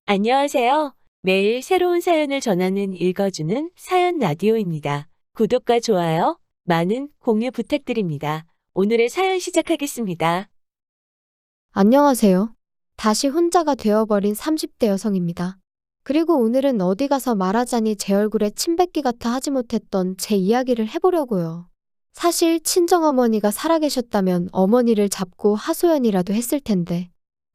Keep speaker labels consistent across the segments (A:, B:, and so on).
A: 안녕하세요. 매일 새로운 사연을 전하는 읽어주는 사연 라디오입니다. 구독과 좋아요, 많은 공유 부탁드립니다. 오늘의 사연 시작하겠습니다.
B: 안녕하세요. 다시 혼자가 되어버린 30대 여성입니다. 그리고 오늘은 어디 가서 말하자니 제 얼굴에 침 뱉기 같아 하지 못했던 제 이야기를 해보려고요. 사실 친정어머니가 살아계셨다면 어머니를 잡고 하소연이라도 했을 텐데.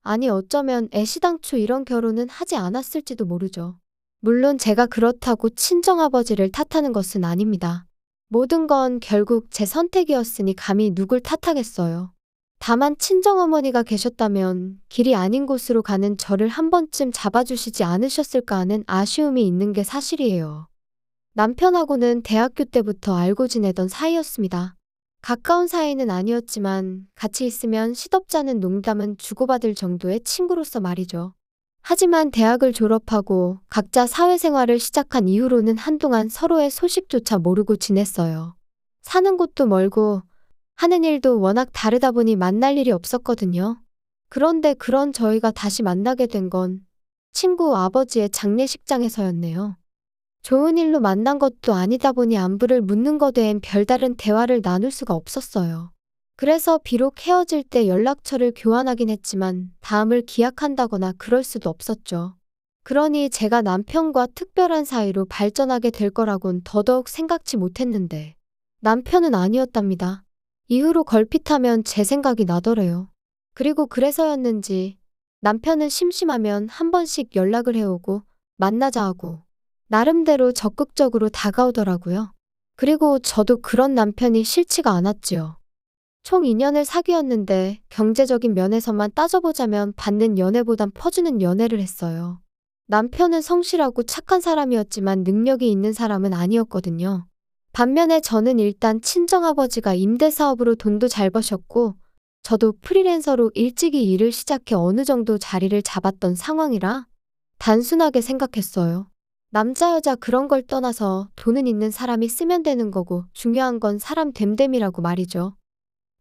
B: 아니 어쩌면 애시당초 이런 결혼은 하지 않았을지도 모르죠. 물론 제가 그렇다고 친정아버지를 탓하는 것은 아닙니다. 모든 건 결국 제 선택이었으니 감히 누굴 탓하겠어요. 다만 친정어머니가 계셨다면 길이 아닌 곳으로 가는 저를 한 번쯤 잡아주시지 않으셨을까 하는 아쉬움이 있는 게 사실이에요. 남편하고는 대학교 때부터 알고 지내던 사이였습니다. 가까운 사이는 아니었지만 같이 있으면 시덥잖은 농담은 주고받을 정도의 친구로서 말이죠. 하지만 대학을 졸업하고 각자 사회생활을 시작한 이후로는 한동안 서로의 소식조차 모르고 지냈어요. 사는 곳도 멀고 하는 일도 워낙 다르다 보니 만날 일이 없었거든요. 그런데 그런 저희가 다시 만나게 된 건 친구 아버지의 장례식장에서였네요. 좋은 일로 만난 것도 아니다 보니 안부를 묻는 것 외엔 별다른 대화를 나눌 수가 없었어요. 그래서 비록 헤어질 때 연락처를 교환하긴 했지만 다음을 기약한다거나 그럴 수도 없었죠. 그러니 제가 남편과 특별한 사이로 발전하게 될 거라곤 더더욱 생각지 못했는데 남편은 아니었답니다. 이후로 걸핏하면 제 생각이 나더래요. 그리고 그래서였는지 남편은 심심하면 한 번씩 연락을 해오고 만나자 하고 나름대로 적극적으로 다가오더라고요. 그리고 저도 그런 남편이 싫지가 않았지요. 총 2년을 사귀었는데 경제적인 면에서만 따져보자면 받는 연애보단 퍼주는 연애를 했어요. 남편은 성실하고 착한 사람이었지만 능력이 있는 사람은 아니었거든요. 반면에 저는 일단 친정아버지가 임대사업으로 돈도 잘 버셨고 저도 프리랜서로 일찍이 일을 시작해 어느 정도 자리를 잡았던 상황이라 단순하게 생각했어요. 남자 여자 그런 걸 떠나서 돈은 있는 사람이 쓰면 되는 거고 중요한 건 사람 됨됨이라고 말이죠.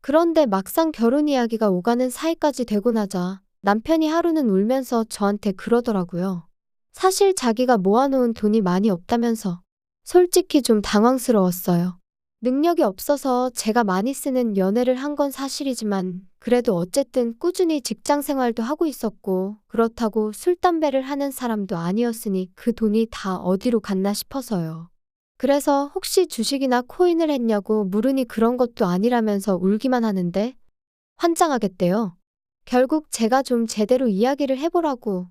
B: 그런데 막상 결혼 이야기가 오가는 사이까지 되고 나자 남편이 하루는 울면서 저한테 그러더라고요. 사실 자기가 모아놓은 돈이 많이 없다면서. 솔직히 좀 당황스러웠어요. 능력이 없어서 제가 많이 쓰는 연애를 한 건 사실이지만 그래도 어쨌든 꾸준히 직장 생활도 하고 있었고 그렇다고 술, 담배를 하는 사람도 아니었으니 그 돈이 다 어디로 갔나 싶어서요. 그래서 혹시 주식이나 코인을 했냐고 물으니 그런 것도 아니라면서 울기만 하는데 환장하겠대요. 결국 제가 좀 제대로 이야기를 해보라고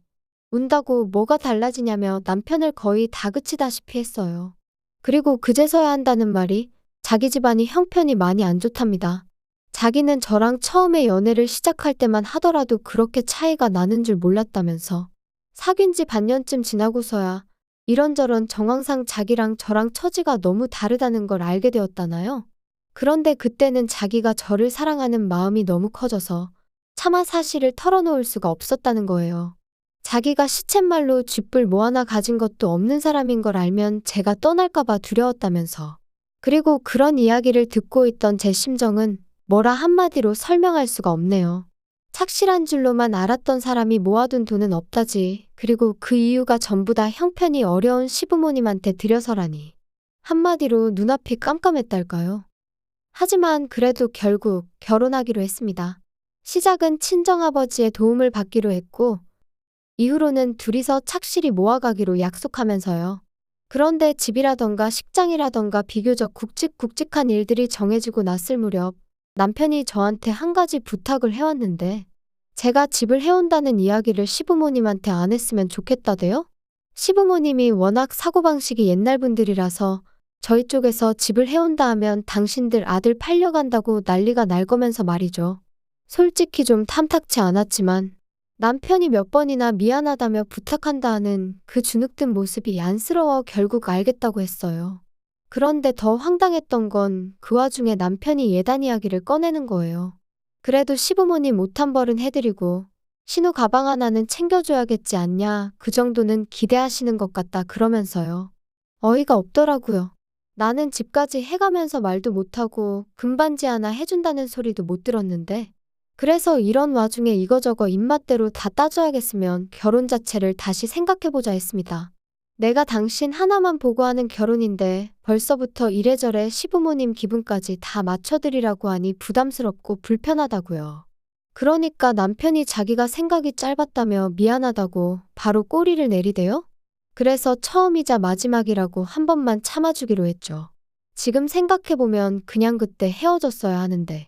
B: 운다고 뭐가 달라지냐며 남편을 거의 다그치다시피 했어요. 그리고 그제서야 한다는 말이 자기 집안이 형편이 많이 안 좋답니다. 자기는 저랑 처음에 연애를 시작할 때만 하더라도 그렇게 차이가 나는 줄 몰랐다면서. 사귄 지 반년쯤 지나고서야 이런저런 정황상 자기랑 저랑 처지가 너무 다르다는 걸 알게 되었다나요? 그런데 그때는 자기가 저를 사랑하는 마음이 너무 커져서 차마 사실을 털어놓을 수가 없었다는 거예요. 자기가 시쳇말로 쥐뿔 뭐 하나 가진 것도 없는 사람인 걸 알면 제가 떠날까봐 두려웠다면서. 그리고 그런 이야기를 듣고 있던 제 심정은 뭐라 한마디로 설명할 수가 없네요. 착실한 줄로만 알았던 사람이 모아둔 돈은 없다지. 그리고 그 이유가 전부 다 형편이 어려운 시부모님한테 들여서라니. 한마디로 눈앞이 깜깜했달까요? 하지만 그래도 결국 결혼하기로 했습니다. 시작은 친정아버지의 도움을 받기로 했고 이후로는 둘이서 착실히 모아가기로 약속하면서요. 그런데 집이라던가 식장이라던가 비교적 굵직굵직한 일들이 정해지고 났을 무렵 남편이 저한테 한 가지 부탁을 해왔는데 제가 집을 해온다는 이야기를 시부모님한테 안 했으면 좋겠다대요? 시부모님이 워낙 사고방식이 옛날 분들이라서 저희 쪽에서 집을 해온다 하면 당신들 아들 팔려간다고 난리가 날 거면서 말이죠. 솔직히 좀 탐탁치 않았지만 남편이 몇 번이나 미안하다며 부탁한다 하는 그 주눅든 모습이 안쓰러워 결국 알겠다고 했어요. 그런데 더 황당했던 건 그 와중에 남편이 예단 이야기를 꺼내는 거예요. 그래도 시부모님 옷 한 벌은 해드리고 신우 가방 하나는 챙겨줘야겠지 않냐 그 정도는 기대하시는 것 같다 그러면서요. 어이가 없더라고요. 나는 집까지 해가면서 말도 못하고 금반지 하나 해준다는 소리도 못 들었는데 그래서 이런 와중에 이거저거 입맛대로 다 따져야겠으면 결혼 자체를 다시 생각해보자 했습니다. 내가 당신 하나만 보고 하는 결혼인데 벌써부터 이래저래 시부모님 기분까지 다 맞춰드리라고 하니 부담스럽고 불편하다고요. 그러니까 남편이 자기가 생각이 짧았다며 미안하다고 바로 꼬리를 내리대요? 그래서 처음이자 마지막이라고 한 번만 참아주기로 했죠. 지금 생각해보면 그냥 그때 헤어졌어야 하는데.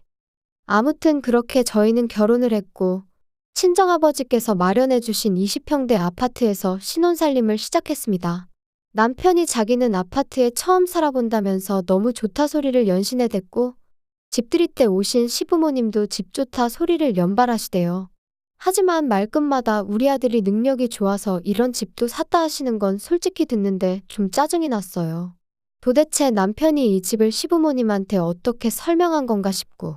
B: 아무튼 그렇게 저희는 결혼을 했고 친정아버지께서 마련해주신 20평대 아파트에서 신혼살림을 시작했습니다. 남편이 자기는 아파트에 처음 살아본다면서 너무 좋다 소리를 연신내 댔고 집들이 때 오신 시부모님도 집 좋다 소리를 연발하시대요. 하지만 말끝마다 우리 아들이 능력이 좋아서 이런 집도 샀다 하시는 건 솔직히 듣는데 좀 짜증이 났어요. 도대체 남편이 이 집을 시부모님한테 어떻게 설명한 건가 싶고.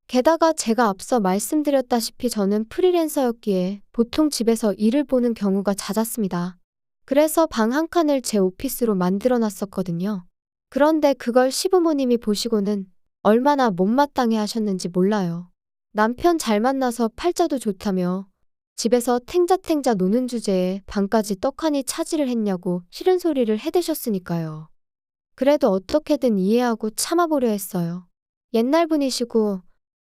B: 게다가 제가 앞서 말씀드렸다시피 저는 프리랜서였기에 보통 집에서 일을 보는 경우가 잦았습니다. 그래서 방 한 칸을 제 오피스로 만들어 놨었거든요. 그런데 그걸 시부모님이 보시고는 얼마나 못마땅해 하셨는지 몰라요. 남편 잘 만나서 팔자도 좋다며 집에서 탱자탱자 노는 주제에 방까지 떡하니 차지를 했냐고 싫은 소리를 해대셨으니까요. 그래도 어떻게든 이해하고 참아보려 했어요. 옛날 분이시고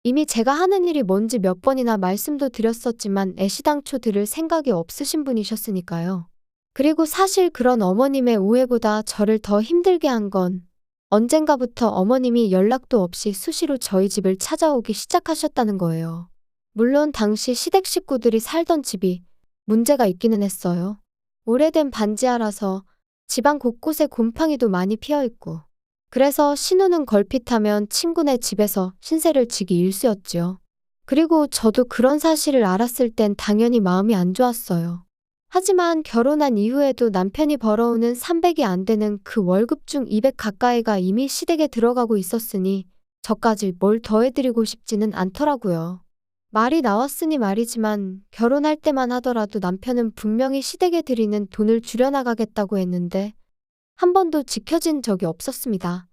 B: 이미 제가 하는 일이 뭔지 몇 번이나 말씀도 드렸었지만 애시당초 들을 생각이 없으신 분이셨으니까요. 그리고 사실 그런 어머님의 오해보다 저를 더 힘들게 한 건 언젠가부터 어머님이 연락도 없이 수시로 저희 집을 찾아오기 시작하셨다는 거예요. 물론 당시 시댁 식구들이 살던 집이 문제가 있기는 했어요. 오래된 반지하라서 집안 곳곳에 곰팡이도 많이 피어있고 그래서 신우는 걸핏하면 친구네 집에서 신세를 지기 일쑤였지요. 그리고 저도 그런 사실을 알았을 땐 당연히 마음이 안 좋았어요. 하지만 결혼한 이후에도 남편이 벌어오는 300이 안 되는 그 월급 중 200 가까이가 이미 시댁에 들어가고 있었으니 저까지 뭘 더해드리고 싶지는 않더라고요. 말이 나왔으니 말이지만 결혼할 때만 하더라도 남편은 분명히 시댁에 드리는 돈을 줄여나가겠다고 했는데 한 번도 지켜진 적이 없었습니다.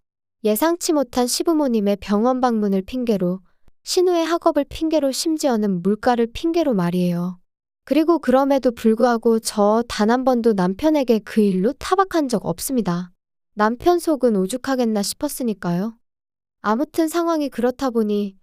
B: 예상치 못한 시부모님의 병원 방문을 핑계로, 신우의 학업을 핑계로 심지어는 물가를 핑계로 말이에요. 그리고 그럼에도 불구하고 저 단 한 번도 남편에게 그 일로 타박한 적 없습니다. 남편 속은 오죽하겠나 싶었으니까요. 아무튼 상황이 그렇다 보니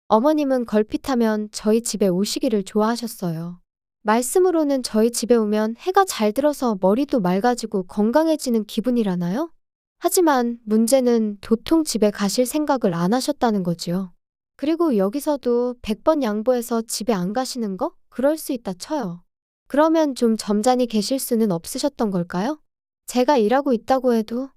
B: 어머님은 걸핏하면 저희 집에 오시기를 좋아하셨어요. 말씀으로는 저희 집에 오면 해가 잘 들어서 머리도 맑아지고 건강해지는 기분이라나요? 하지만 문제는 도통 집에 가실 생각을 안 하셨다는 거지요. 그리고 여기서도 100번 양보해서 집에 안 가시는 거? 그럴 수 있다 쳐요. 그러면 좀 점잖이 계실 수는 없으셨던 걸까요? 제가 일하고 있다고 해도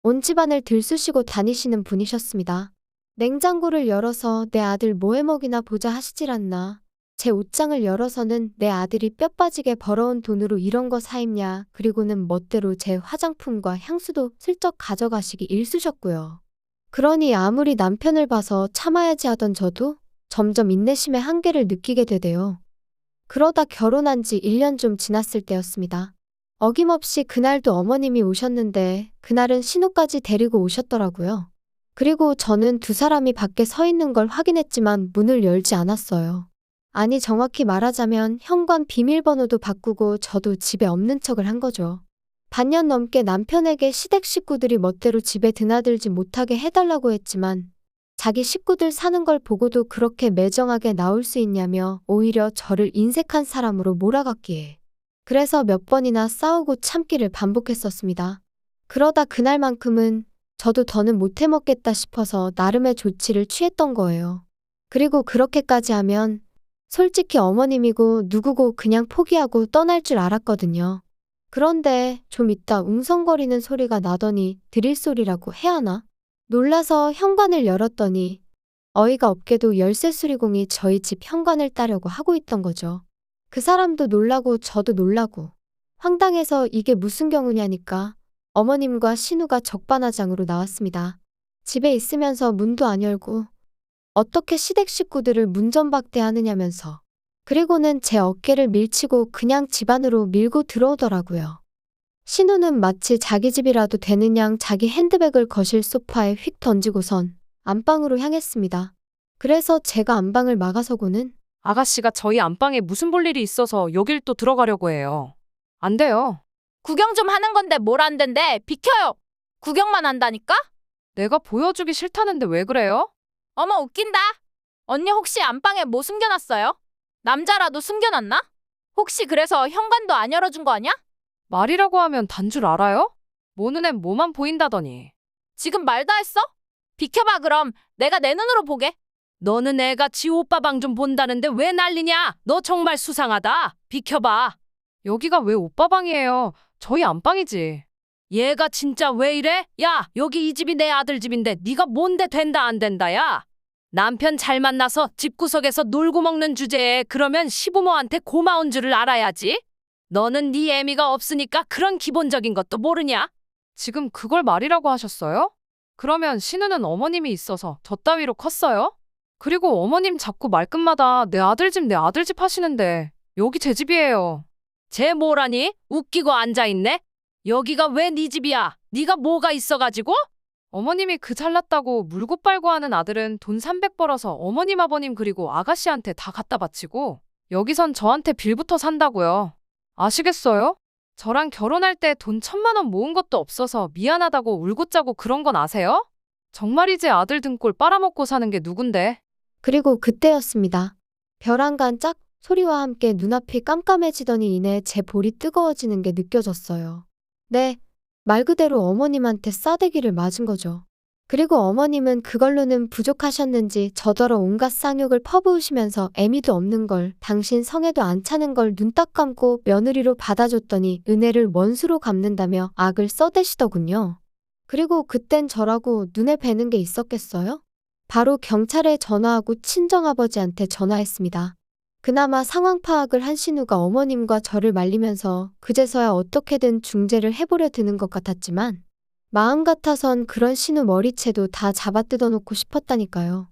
B: 온 집안을 들쑤시고 다니시는 분이셨습니다. 냉장고를 열어서 내 아들 뭐 해먹이나 보자 하시질 않나. 제 옷장을 열어서는 내 아들이 뼈 빠지게 벌어온 돈으로 이런 거 사 입냐. 그리고는 멋대로 제 화장품과 향수도 슬쩍 가져가시기 일쑤셨고요. 그러니 아무리 남편을 봐서 참아야지 하던 저도 점점 인내심의 한계를 느끼게 되대요. 그러다 결혼한 지 1년 좀 지났을 때였습니다. 어김없이 그날도 어머님이 오셨는데 그날은 신우까지 데리고 오셨더라고요. 그리고 저는 두 사람이 밖에 서 있는 걸 확인했지만 문을 열지 않았어요. 아니 정확히 말하자면 현관 비밀번호도 바꾸고 저도 집에 없는 척을 한 거죠. 반년 넘게 남편에게 시댁 식구들이 멋대로 집에 드나들지 못하게 해달라고 했지만 자기 식구들 사는 걸 보고도 그렇게 매정하게 나올 수 있냐며 오히려 저를 인색한 사람으로 몰아갔기에. 그래서 몇 번이나 싸우고 참기를 반복했었습니다. 그러다 그날만큼은 저도 더는 못 해먹겠다 싶어서 나름의 조치를 취했던 거예요. 그리고 그렇게까지 하면 솔직히 어머님이고 누구고 그냥 포기하고 떠날 줄 알았거든요. 그런데 좀 있다 웅성거리는 소리가 나더니 드릴 소리라고 해야 하나? 놀라서 현관을 열었더니 어이가 없게도 열쇠 수리공이 저희 집 현관을 따려고 하고 있던 거죠. 그 사람도 놀라고 저도 놀라고 황당해서 이게 무슨 경우냐니까 어머님과 신우가 적반하장으로 나왔습니다. 집에 있으면서 문도 안 열고 어떻게 시댁 식구들을 문전박대하느냐면서 그리고는 제 어깨를 밀치고 그냥 집 안으로 밀고 들어오더라고요. 신우는 마치 자기 집이라도 되는 양 자기 핸드백을 거실 소파에 휙 던지고선 안방으로 향했습니다. 그래서 제가 안방을 막아서고는
C: 아가씨가 저희 안방에 무슨 볼 일이 있어서 여길 또 들어가려고 해요. 안 돼요.
D: 구경 좀 하는 건데 뭘 안 된대. 비켜요. 구경만 한다니까?
C: 내가 보여주기 싫다는데 왜 그래요?
D: 어머 웃긴다. 언니 혹시 안방에 뭐 숨겨놨어요? 남자라도 숨겨놨나? 혹시 그래서 현관도 안 열어준 거 아니야?
C: 말이라고 하면 단 줄 알아요? 모 눈엔 뭐만 보인다더니.
D: 지금 말 다 했어? 비켜봐 그럼 내가 내 눈으로 보게.
C: 너는 애가 지 오빠 방 좀 본다는데 왜 난리냐? 너 정말 수상하다. 비켜봐. 여기가 왜 오빠 방이에요? 저희 안방이지. 얘가 진짜 왜 이래? 야, 여기 이 집이 내 아들 집인데 네가 뭔데 된다 안 된다 야. 남편 잘 만나서 집구석에서 놀고 먹는 주제에 그러면 시부모한테 고마운 줄을 알아야지. 너는 네 애미가 없으니까 그런 기본적인 것도 모르냐? 지금 그걸 말이라고 하셨어요? 그러면 신우는 어머님이 있어서 저 따위로 컸어요? 그리고 어머님 자꾸 말끝마다 내 아들 집 하시는데 여기 제 집이에요. 쟤 뭐라니? 웃기고 앉아있네? 여기가 왜 네 집이야? 네가 뭐가 있어가지고? 어머님이 그 잘났다고 물고 빨고 하는 아들은 돈 300 벌어서 어머님 아버님 그리고 아가씨한테 다 갖다 바치고 여기선 저한테 빌부터 산다고요. 아시겠어요? 저랑 결혼할 때 돈 1,000만 원 모은 것도 없어서 미안하다고 울고 짜고 그런 건 아세요? 정말이지 아들 등골 빨아먹고 사는 게 누군데?
B: 그리고 그때였습니다. 벼랑간 짝 소리와 함께 눈앞이 깜깜해지더니 이내 제 볼이 뜨거워지는 게 느껴졌어요. 네, 말 그대로 어머님한테 싸대기를 맞은 거죠. 그리고 어머님은 그걸로는 부족하셨는지 저더러 온갖 쌍욕을 퍼부으시면서 애미도 없는 걸 당신 성에도 안 차는 걸 눈 딱 감고 며느리로 받아줬더니 은혜를 원수로 갚는다며 악을 써대시더군요. 그리고 그땐 저라고 눈에 뵈는 게 있었겠어요? 바로 경찰에 전화하고 친정아버지한테 전화했습니다. 그나마 상황 파악을 한 신우가 어머님과 저를 말리면서 그제서야 어떻게든 중재를 해보려 드는 것 같았지만 마음 같아선 그런 신우 머리채도 다 잡아 뜯어놓고 싶었다니까요.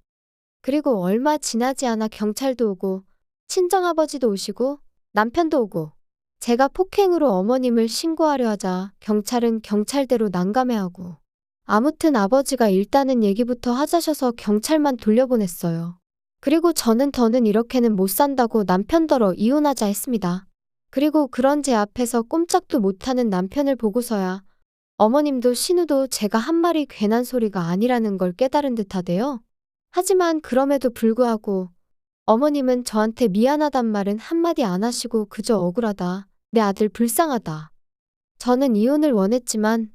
B: 그리고 얼마 지나지 않아 경찰도 오고 친정아버지도 오시고 남편도 오고 제가 폭행으로 어머님을 신고하려 하자 경찰은 경찰대로 난감해하고 아무튼 아버지가 일단은 얘기부터 하자셔서 경찰만 돌려보냈어요. 그리고 저는 더는 이렇게는 못 산다고 남편더러 이혼하자 했습니다. 그리고 그런 제 앞에서 꼼짝도 못하는 남편을 보고서야 어머님도 신우도 제가 한 말이 괜한 소리가 아니라는 걸 깨달은 듯하대요. 하지만 그럼에도 불구하고 어머님은 저한테 미안하단 말은 한마디 안 하시고 그저 억울하다, 내 아들 불쌍하다. 저는 이혼을 원했지만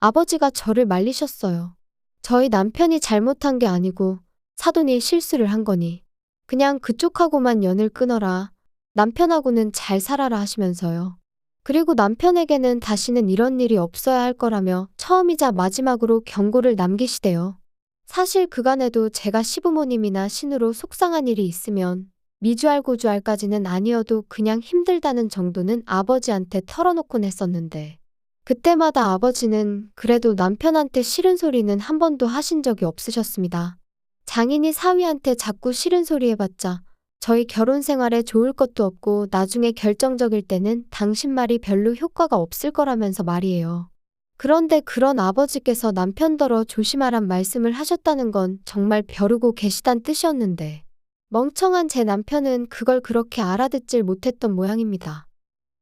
B: 아버지가 저를 말리셨어요. 저희 남편이 잘못한 게 아니고 사돈이 실수를 한 거니 그냥 그쪽하고만 연을 끊어라. 남편하고는 잘 살아라 하시면서요. 그리고 남편에게는 다시는 이런 일이 없어야 할 거라며 처음이자 마지막으로 경고를 남기시대요. 사실 그간에도 제가 시부모님이나 신우로 속상한 일이 있으면 미주알 고주알까지는 아니어도 그냥 힘들다는 정도는 아버지한테 털어놓곤 했었는데 그때마다 아버지는 그래도 남편한테 싫은 소리는 한 번도 하신 적이 없으셨습니다. 장인이 사위한테 자꾸 싫은 소리 해봤자 저희 결혼 생활에 좋을 것도 없고 나중에 결정적일 때는 당신 말이 별로 효과가 없을 거라면서 말이에요. 그런데 그런 아버지께서 남편더러 조심하란 말씀을 하셨다는 건 정말 벼르고 계시단 뜻이었는데 멍청한 제 남편은 그걸 그렇게 알아듣질 못했던 모양입니다.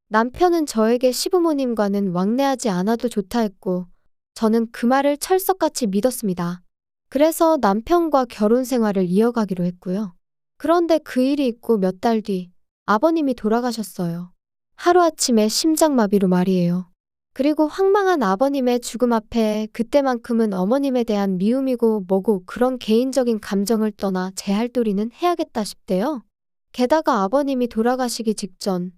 B: 남편은 저에게 시부모님과는 왕래하지 않아도 좋다 했고 저는 그 말을 철석같이 믿었습니다. 그래서 남편과 결혼 생활을 이어가기로 했고요. 그런데 그 일이 있고 몇 달 뒤 아버님이 돌아가셨어요. 하루아침에 심장마비로 말이에요. 그리고 황망한 아버님의 죽음 앞에 그때만큼은 어머님에 대한 미움이고 뭐고 그런 개인적인 감정을 떠나 제 할 도리는 해야겠다 싶대요. 게다가 아버님이 돌아가시기 직전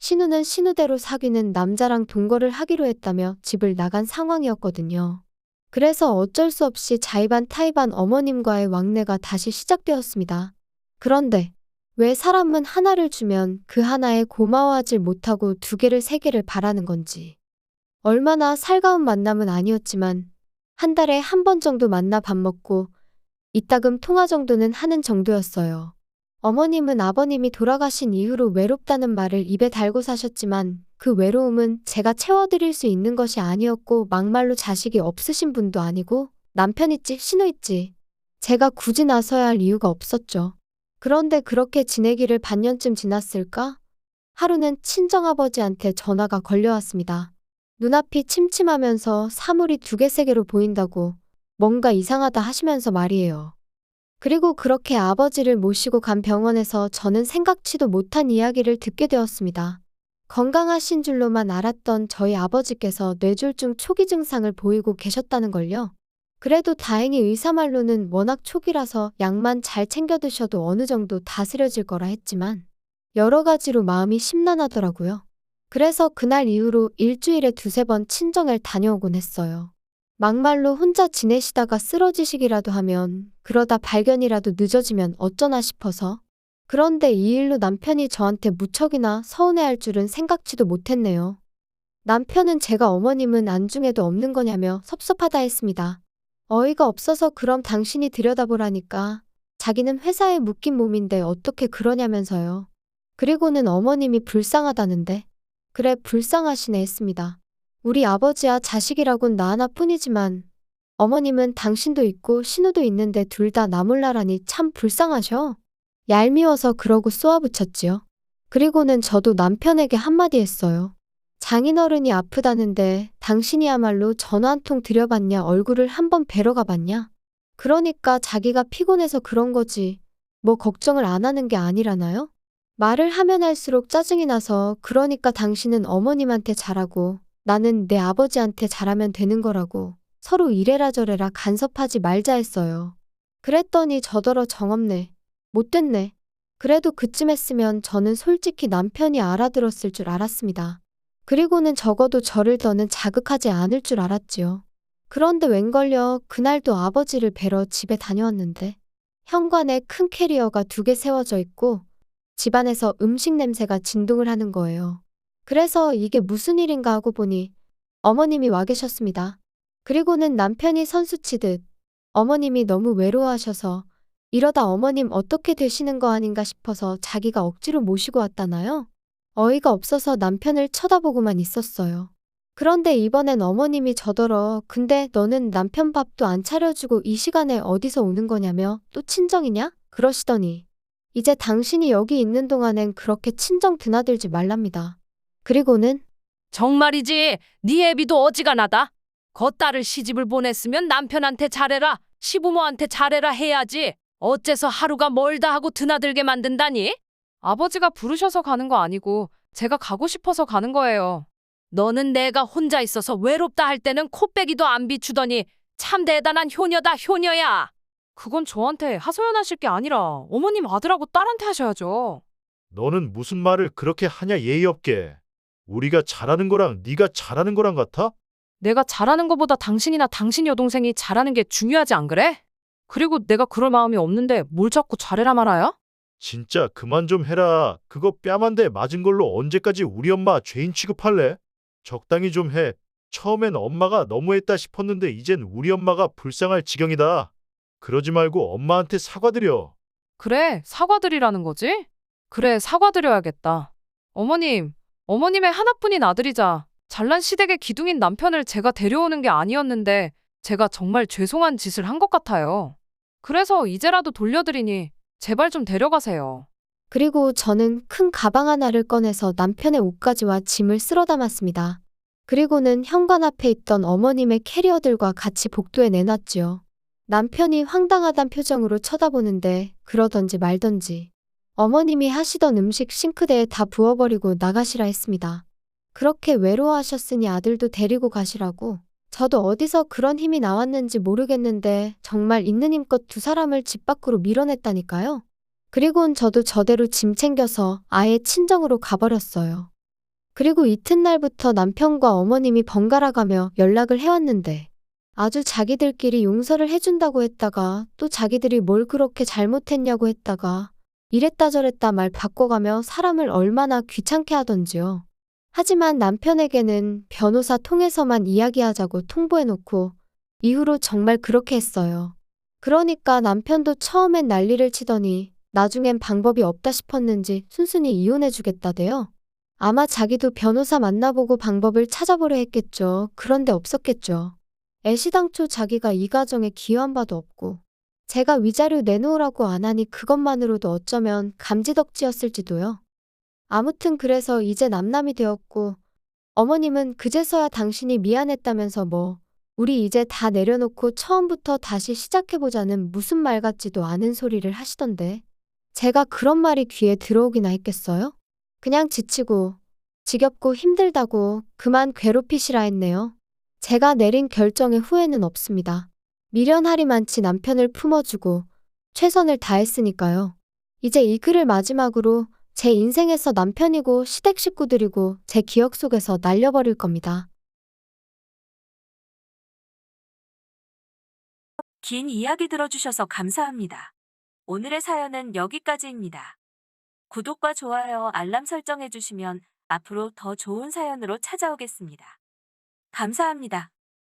B: 신우는 신우대로 사귀는 남자랑 동거를 하기로 했다며 집을 나간 상황이었거든요. 그래서 어쩔 수 없이 자의반 타의반 어머님과의 왕래가 다시 시작되었습니다. 그런데 왜 사람은 하나를 주면 그 하나에 고마워하질 못하고 2개를 3개를 바라는 건지. 얼마나 살가운 만남은 아니었지만 한 달에 한 번 정도 만나 밥 먹고 이따금 통화 정도는 하는 정도였어요. 어머님은 아버님이 돌아가신 이후로 외롭다는 말을 입에 달고 사셨지만 그 외로움은 제가 채워드릴 수 있는 것이 아니었고 막말로 자식이 없으신 분도 아니고 남편 있지 신우 있지 제가 굳이 나서야 할 이유가 없었죠. 그런데 그렇게 지내기를 반년쯤 지났을까? 하루는 친정아버지한테 전화가 걸려왔습니다. 눈앞이 침침하면서 사물이 두 개, 세 개로 보인다고 뭔가 이상하다 하시면서 말이에요. 그리고 그렇게 아버지를 모시고 간 병원에서 저는 생각지도 못한 이야기를 듣게 되었습니다. 건강하신 줄로만 알았던 저희 아버지께서 뇌졸중 초기 증상을 보이고 계셨다는 걸요. 그래도 다행히 의사 말로는 워낙 초기라서 약만 잘 챙겨 드셔도 어느 정도 다스려질 거라 했지만 여러 가지로 마음이 심란하더라고요. 그래서 그날 이후로 일주일에 두세 번 친정을 다녀오곤 했어요. 막말로 혼자 지내시다가 쓰러지시기라도 하면 그러다 발견이라도 늦어지면 어쩌나 싶어서. 그런데 이 일로 남편이 저한테 무척이나 서운해할 줄은 생각지도 못했네요. 남편은 제가 어머님은 안중에도 없는 거냐며 섭섭하다 했습니다. 어이가 없어서 그럼 당신이 들여다보라니까. 자기는 회사에 묶인 몸인데 어떻게 그러냐면서요. 그리고는 어머님이 불쌍하다는데. 그래 불쌍하시네 했습니다. 우리 아버지야 자식이라곤 나 하나뿐이지만 어머님은 당신도 있고 신우도 있는데 둘 다 나 몰라라니 참 불쌍하셔. 얄미워서 그러고 쏘아붙였지요. 그리고는 저도 남편에게 한마디 했어요. 장인어른이 아프다는데 당신이야말로 전화 한 통 드려봤냐 얼굴을 한번 뵈러 가봤냐. 그러니까 자기가 피곤해서 그런 거지. 뭐 걱정을 안 하는 게 아니라나요? 말을 하면 할수록 짜증이 나서 그러니까 당신은 어머님한테 잘하고 나는 내 아버지한테 잘하면 되는 거라고 서로 이래라 저래라 간섭하지 말자 했어요. 그랬더니 저더러 정없네. 못됐네. 그래도 그쯤 했으면 저는 솔직히 남편이 알아들었을 줄 알았습니다. 그리고는 적어도 저를 더는 자극하지 않을 줄 알았지요. 그런데 웬걸요 그날도 아버지를 뵈러 집에 다녀왔는데 현관에 큰 캐리어가 2개 세워져 있고 집안에서 음식 냄새가 진동을 하는 거예요. 그래서 이게 무슨 일인가 하고 보니 어머님이 와 계셨습니다. 그리고는 남편이 선수치듯 어머님이 너무 외로워하셔서 이러다 어머님 어떻게 되시는 거 아닌가 싶어서 자기가 억지로 모시고 왔다나요? 어이가 없어서 남편을 쳐다보고만 있었어요. 그런데 이번엔 어머님이 저더러 근데 너는 남편 밥도 안 차려주고 이 시간에 어디서 오는 거냐며 또 친정이냐? 그러시더니 이제 당신이 여기 있는 동안엔 그렇게 친정 드나들지 말랍니다. 그리고는
C: 정말이지. 네 애비도 어지간하다. 겉딸을 시집을 보냈으면 남편한테 잘해라. 시부모한테 잘해라 해야지. 어째서 하루가 멀다 하고 드나들게 만든다니? 아버지가 부르셔서 가는 거 아니고 제가 가고 싶어서 가는 거예요. 너는 내가 혼자 있어서 외롭다 할 때는 코빼기도 안 비추더니 참 대단한 효녀다 효녀야. 그건 저한테 하소연하실 게 아니라 어머님 아들하고 딸한테 하셔야죠.
E: 너는 무슨 말을 그렇게 하냐 예의 없게. 우리가 잘하는 거랑 네가 잘하는 거랑 같아?
C: 내가 잘하는 것보다 당신이나 당신 여동생이 잘하는 게 중요하지 안 그래? 그리고 내가 그럴 마음이 없는데 뭘 자꾸 잘해라 말아요?
E: 진짜 그만 좀 해라. 그거 뺨 한 대 맞은 걸로 언제까지 우리 엄마 죄인 취급할래? 적당히 좀 해. 처음엔 엄마가 너무했다 싶었는데 이젠 우리 엄마가 불쌍할 지경이다. 그러지 말고 엄마한테 사과드려.
C: 그래, 사과드리라는 거지? 그래, 사과드려야겠다. 어머님의 하나뿐인 아들이자 잘난 시댁의 기둥인 남편을 제가 데려오는 게 아니었는데 제가 정말 죄송한 짓을 한 것 같아요. 그래서 이제라도 돌려드리니 제발 좀 데려가세요.
B: 그리고 저는 큰 가방 하나를 꺼내서 남편의 옷가지와 짐을 쓸어 담았습니다. 그리고는 현관 앞에 있던 어머님의 캐리어들과 같이 복도에 내놨지요. 남편이 황당하단 표정으로 쳐다보는데 그러던지 말던지 어머님이 하시던 음식 싱크대에 다 부어버리고 나가시라 했습니다. 그렇게 외로워하셨으니 아들도 데리고 가시라고. 저도 어디서 그런 힘이 나왔는지 모르겠는데 정말 있는 힘껏 두 사람을 집 밖으로 밀어냈다니까요. 그리곤 저도 저대로 짐 챙겨서 아예 친정으로 가버렸어요. 그리고 이튿날부터 남편과 어머님이 번갈아 가며 연락을 해왔는데 아주 자기들끼리 용서를 해준다고 했다가 또 자기들이 뭘 그렇게 잘못했냐고 했다가 이랬다 저랬다 말 바꿔가며 사람을 얼마나 귀찮게 하던지요. 하지만 남편에게는 변호사 통해서만 이야기하자고 통보해놓고 이후로 정말 그렇게 했어요. 그러니까 남편도 처음엔 난리를 치더니 나중엔 방법이 없다 싶었는지 순순히 이혼해주겠다대요. 아마 자기도 변호사 만나보고 방법을 찾아보려 했겠죠. 그런데 없었겠죠. 애시당초 자기가 이 가정에 기여한 바도 없고 제가 위자료 내놓으라고 안 하니 그것만으로도 어쩌면 감지덕지였을지도요. 아무튼 그래서 이제 남남이 되었고, 어머님은 그제서야 당신이 미안했다면서 뭐, 우리 이제 다 내려놓고 처음부터 다시 시작해보자는 무슨 말 같지도 않은 소리를 하시던데, 제가 그런 말이 귀에 들어오기나 했겠어요? 그냥 지치고, 지겹고 힘들다고 그만 괴롭히시라 했네요. 제가 내린 결정에 후회는 없습니다. 미련하리만치 남편을 품어주고 최선을 다했으니까요. 이제 이 글을 마지막으로 제 인생에서 남편이고 시댁 식구들이고 제 기억 속에서 날려버릴 겁니다.
A: 긴 이야기 들어주셔서 감사합니다. 오늘의 사연은 여기까지입니다. 구독과 좋아요, 알람 설정해주시면 앞으로 더 좋은 사연으로 찾아오겠습니다. 감사합니다.